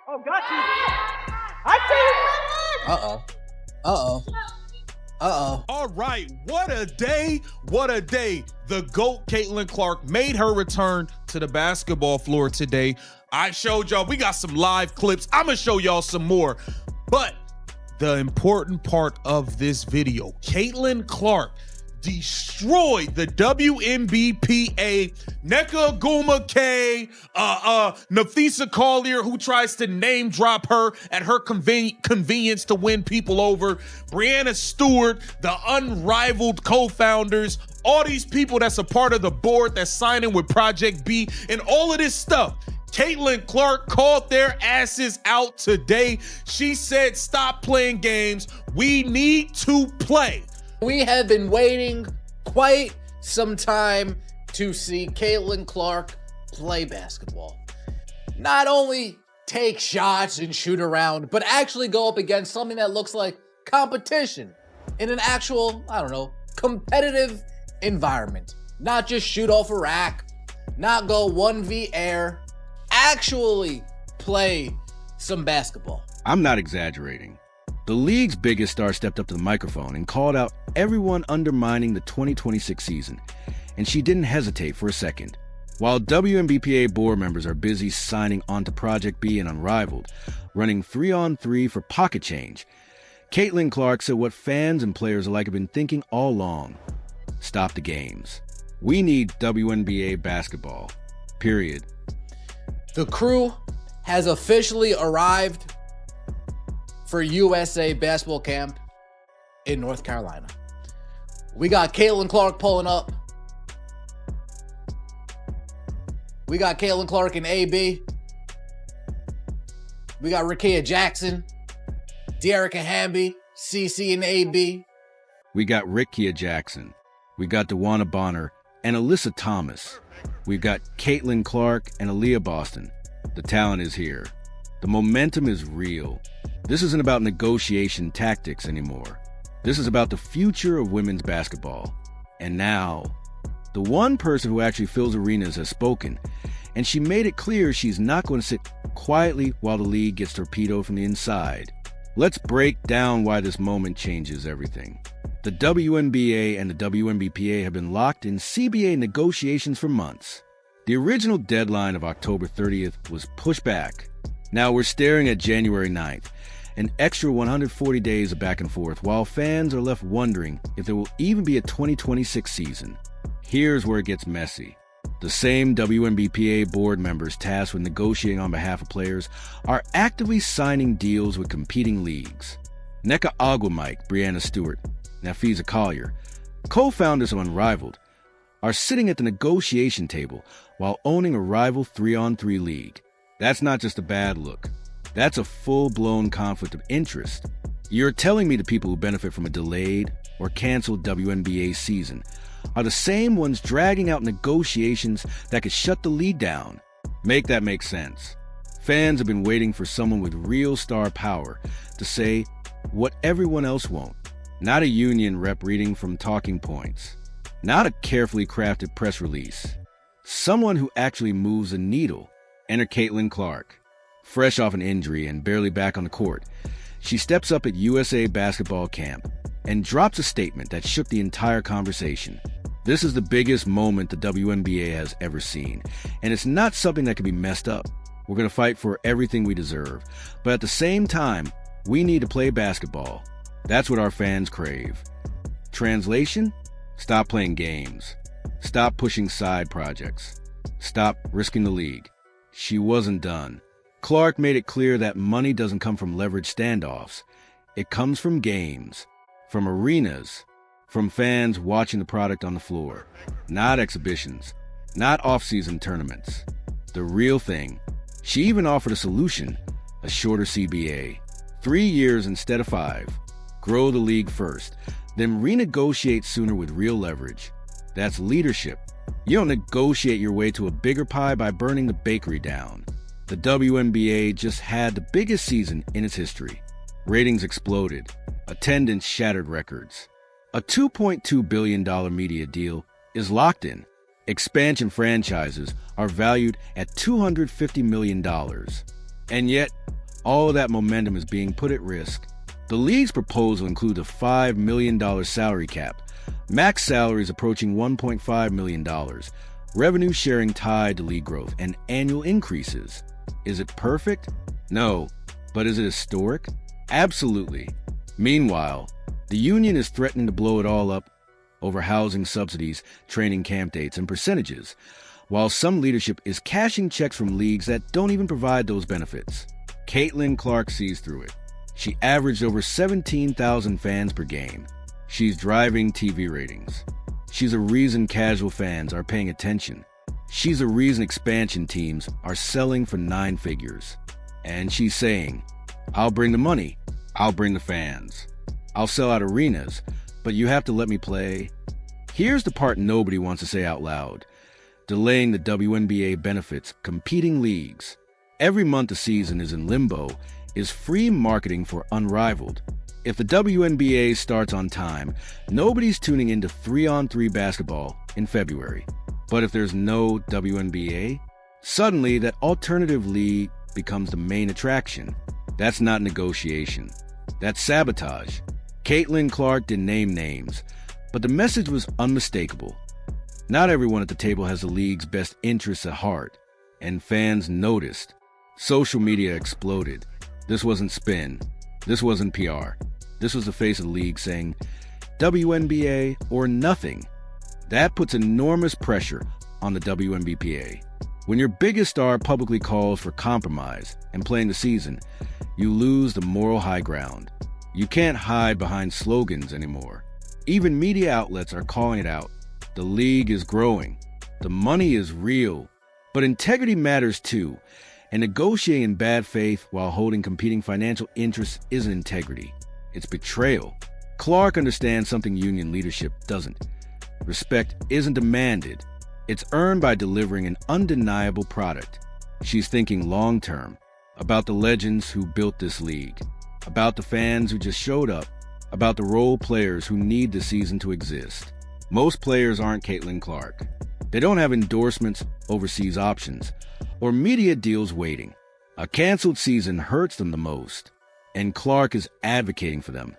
Oh, got you. I see you. All right, what a day, what a day. The GOAT, Caitlin Clark, made her return to the basketball floor today. I showed y'all, we got some live clips. I'm gonna show y'all some more. But the important part of this video, Caitlin Clark destroyed the WNBPA, Nneka Aguma-K, Nafisa Collier, who tries to name drop her at her convenience to win people over, Brianna Stewart, the Unrivaled co-founders, all these people that's a part of the board that's signing with Project B, and all of this stuff. Caitlin Clark called their asses out today. She said, stop playing games. We need to play. We have been waiting quite some time to see Caitlin Clark play basketball. Not only take shots and shoot around, but actually go up against something that looks like competition in an actual, competitive environment. Not just shoot off a rack, not go 1v air, actually play some basketball. I'm not exaggerating. The league's biggest star stepped up to the microphone and called out everyone undermining the 2026 season, and she didn't hesitate for a second. While WNBPA board members are busy signing onto Project B and Unrivaled, running 3-on-3 for pocket change, Caitlin Clark said what fans and players alike have been thinking all along. Stop the games. We need WNBA basketball. Period. The crew has officially arrived for USA basketball camp in North Carolina. We got Caitlin Clark pulling up. We got Caitlin Clark and AB. We got Rickea Jackson, Dearica Hamby, CC and AB. We got Rickea Jackson. We got DeWanna Bonner and Alyssa Thomas. We've got Caitlin Clark and Aaliyah Boston. The talent is here. The momentum is real. This isn't about negotiation tactics anymore. This is about the future of women's basketball. And now, the one person who actually fills arenas has spoken, and she made it clear she's not going to sit quietly while the league gets torpedoed from the inside. Let's break down why this moment changes everything. The WNBA and the WNBPA have been locked in CBA negotiations for months. The original deadline of October 30th was pushed back. Now we're staring at January 9th, an extra 140 days of back and forth, while fans are left wondering if there will even be a 2026 season. Here's where it gets messy. The same WNBPA board members tasked with negotiating on behalf of players are actively signing deals with competing leagues. Nneka Aguma-K, Brianna Stewart, Nafisa Collier, co-founders of Unrivaled, are sitting at the negotiation table while owning a rival 3-on-3 league. That's not just a bad look. That's a full-blown conflict of interest. You're telling me the people who benefit from a delayed or canceled WNBA season are the same ones dragging out negotiations that could shut the league down. Make that make sense. Fans have been waiting for someone with real star power to say what everyone else won't. Not a union rep reading from talking points. Not a carefully crafted press release. Someone who actually moves a needle. Enter Caitlin Clark. Fresh off an injury and barely back on the court, she steps up at USA basketball camp and drops a statement that shook the entire conversation. This is the biggest moment the WNBA has ever seen, and it's not something that can be messed up. We're going to fight for everything we deserve, but at the same time, we need to play basketball. That's what our fans crave. Translation? Stop playing games. Stop pushing side projects. Stop risking the league. She wasn't done. Clark made it clear that money doesn't come from leveraged standoffs. It comes from games, from arenas, from fans watching the product on the floor. Not exhibitions, not off-season tournaments. The real thing. She even offered a solution, a shorter CBA. 3 years instead of 5. Grow the league first, then renegotiate sooner with real leverage. That's leadership. You don't negotiate your way to a bigger pie by burning the bakery down. The WNBA just had the biggest season in its history. Ratings exploded. Attendance shattered records. A $2.2 billion media deal is locked in. Expansion franchises are valued at $250 million. And yet, all of that momentum is being put at risk. The league's proposal includes a $5 million salary cap, max salaries approaching $1.5 million, revenue sharing tied to league growth, and annual increases. Is it perfect? No. But is it historic? Absolutely. Meanwhile, the union is threatening to blow it all up over housing subsidies, training camp dates, and percentages, while some leadership is cashing checks from leagues that don't even provide those benefits. Caitlin Clark sees through it. She averaged over 17,000 fans per game. She's driving TV ratings. She's a reason casual fans are paying attention. She's a reason expansion teams are selling for 9 figures. And she's saying, I'll bring the money. I'll bring the fans. I'll sell out arenas, but you have to let me play. Here's the part nobody wants to say out loud. Delaying the WNBA benefits competing leagues. Every month the season is in limbo is free marketing for Unrivaled. If the WNBA starts on time, nobody's tuning into 3-on-3 basketball in February. But if there's no WNBA, suddenly that alternative league becomes the main attraction. That's not negotiation. That's sabotage. Caitlin Clark didn't name names, but the message was unmistakable. Not everyone at the table has the league's best interests at heart, and fans noticed. Social media exploded. This wasn't spin. This wasn't PR. This was the face of the league saying, WNBA or nothing. That puts enormous pressure on the WNBPA. When your biggest star publicly calls for compromise and playing the season, you lose the moral high ground. You can't hide behind slogans anymore. Even media outlets are calling it out. The league is growing. The money is real. But integrity matters too. And negotiating in bad faith while holding competing financial interests isn't integrity. It's betrayal. Clark understands something union leadership doesn't. Respect isn't demanded. It's earned by delivering an undeniable product. She's thinking long-term, about the legends who built this league, about the fans who just showed up, about the role players who need the season to exist. Most players aren't Caitlin Clark. They don't have endorsements, overseas options, or media deals waiting. A canceled season hurts them the most, and Clark is advocating for them,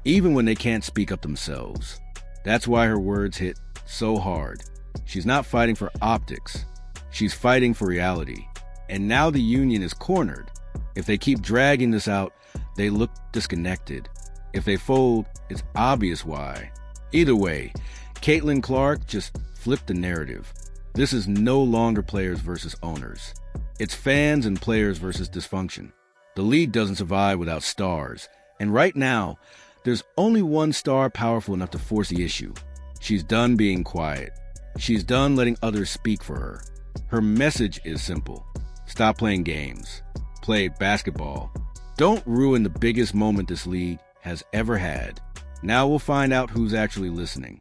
even when they can't speak up themselves. That's why her words hit so hard. She's not fighting for optics. She's fighting for reality. And now the union is cornered. If they keep dragging this out, they look disconnected. If they fold, it's obvious why. Either way, Caitlin Clark just flipped the narrative. This is no longer players versus owners. It's fans and players versus dysfunction. The league doesn't survive without stars. And right now, there's only one star powerful enough to force the issue. She's done being quiet. She's done letting others speak for her. Her message is simple. Stop playing games. Play basketball. Don't ruin the biggest moment this league has ever had. Now we'll find out who's actually listening.